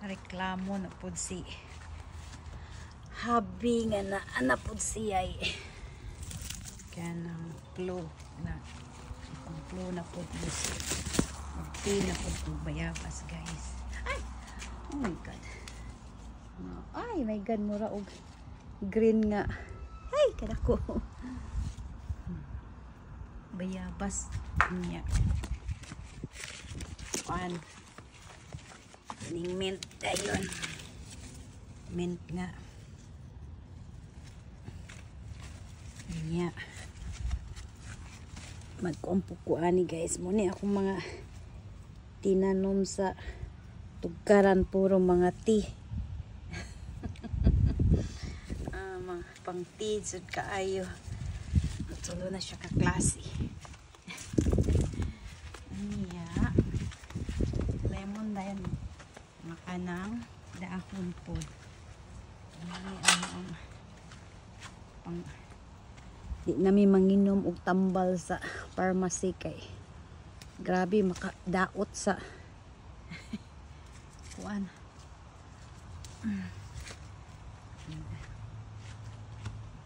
reklamo na pud si habi nga na pud siya kanang flu na pud si magti na pud bayabas guys. Ay, oh my god, ay my god, mura og green nga, ay kadako bayabas niya pan ning mint dayon, mint nga niya magkumpo ani guys. Muna akong mga tinanom sa tugaran, puro mga tea mga pang tea sud kaayo, tulo na siya ka klase niya lemon dayon makanang dahon po ang pang di nami manginom og tambal sa pharmacy kay grabe makadaot sa kuan.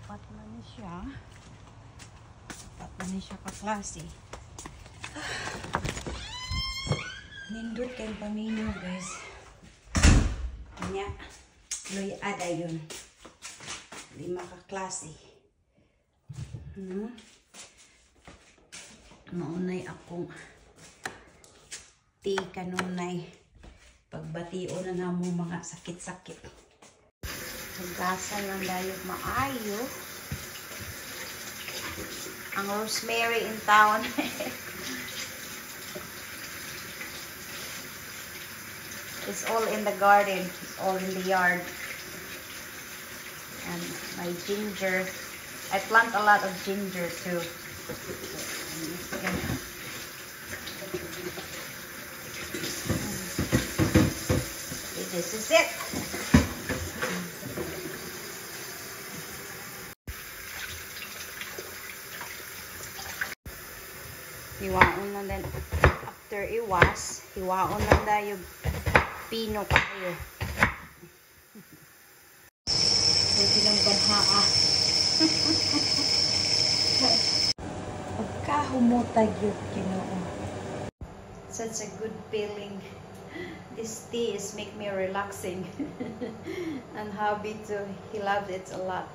Pat na ni siya ka klase. Nindot kayong paminaw guys. Kanya loy ada yun 5 ka klase. Maunay akong tea kanunay pagbatiyo na namo mga sakit-sakit. Hugasan lang dayog maayo ang rosemary in town. It's all in the garden, it's all in the yard. And my ginger, I plant a lot of ginger too. Okay, this is it. Hiwaon lang din after iwas, hiwaon lang dayo pino kayo. Pwede lang banhaa. Pagkahumutag yun, Ginoo. Such a good feeling. This tea is make me relaxing. And hubby too, he loves it a lot.